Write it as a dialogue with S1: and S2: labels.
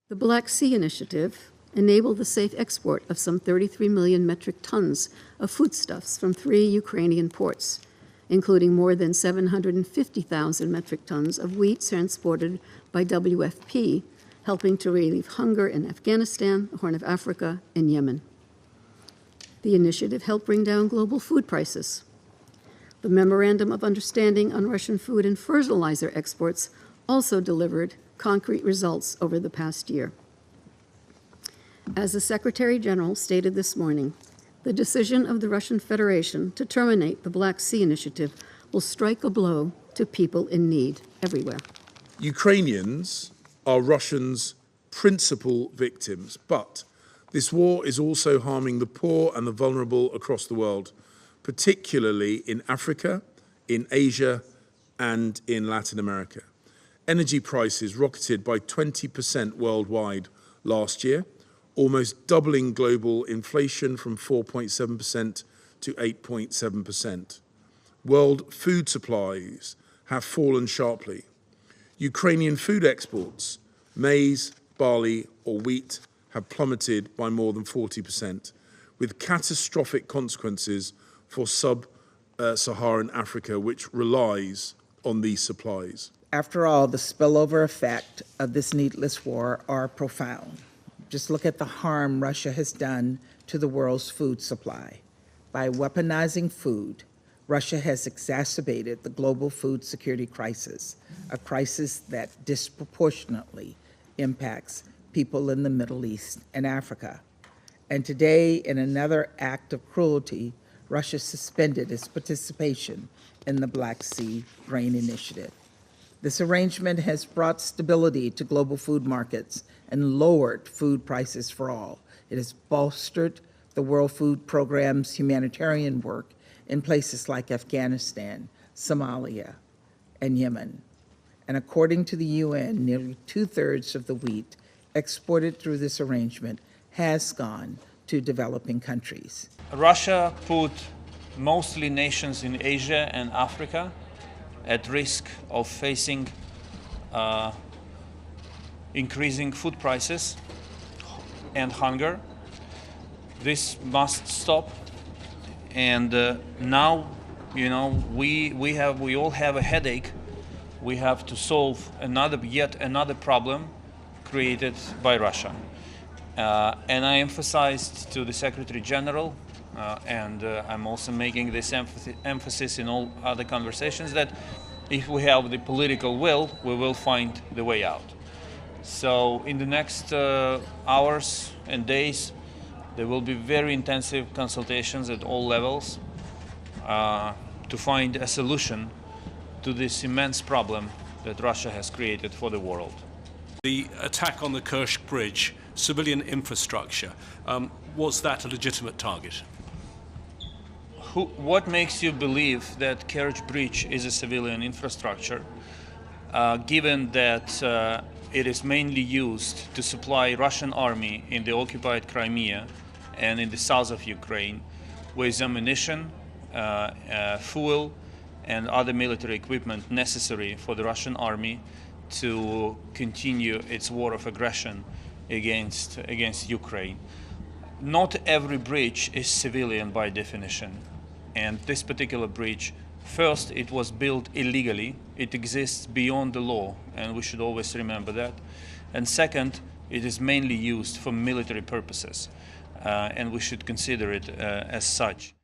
S1: The Black Sea Initiative enabled the safe export of some 33 million metric tons of foodstuffs from 3 Ukrainian ports, including more than 750,000 metric tons of wheat transported by WFP, helping to relieve hunger in Afghanistan, the Horn of Africa, and Yemen. The initiative helped bring down global food prices. The Memorandum of Understanding on Russian food and fertilizer exports also delivered concrete results over the past year. As the Secretary General stated this morning, the decision of the Russian Federation to terminate the Black Sea Initiative will strike a blow to people in need everywhere.
S2: Ukrainians are Russians' principal victims, but this war is also harming the poor and the vulnerable across the world, particularly in Africa, in Asia, and in Latin America. Energy prices rocketed by 20% worldwide last year, almost doubling global inflation from 4.7% to 8.7%. World food supplies have fallen sharply. Ukrainian food exports, maize, barley, or wheat, have plummeted by more than 40%, with catastrophic consequences for sub-Saharan Africa, which relies on these supplies.
S3: After all, the spillover effect of this needless war are profound. Just look at the harm Russia has done to the world's food supply. By weaponizing food, Russia has exacerbated the global food security crisis, a crisis that disproportionately impacts people in the Middle East and Africa. And today, in another act of cruelty, Russia suspended its participation in the Black Sea Grain Initiative. This arrangement has brought stability to global food markets and lowered food prices for all. It has bolstered the World Food Programme's humanitarian work in places like Afghanistan, Somalia, and Yemen. And according to the UN, nearly 2/3 of the wheat exported through this arrangement has gone to developing countries.
S4: Russia put mostly nations in Asia and Africa at risk of facing increasing food prices and hunger. This must stop. And now, we all have a headache. We have to solve yet another problem created by Russia. And I emphasized to the Secretary General, and I'm also making this emphasis in all other conversations, that if we have the political will, we will find the way out. So in the next hours and days, there will be very intensive consultations at all levels to find a solution to this immense problem that Russia has created for the world.
S5: The attack on the Kerch Bridge, civilian infrastructure, was that a legitimate target?
S4: What makes you believe that Kerch Bridge is a civilian infrastructure, given that it is mainly used to supply Russian army in the occupied Crimea and in the south of Ukraine with ammunition, fuel, and other military equipment necessary for the Russian army to continue its war of aggression against Ukraine. Not every bridge is civilian by definition. And this particular bridge, first, it was built illegally. It exists beyond the law, and we should always remember that. And second, it is mainly used for military purposes, and we should consider it as such.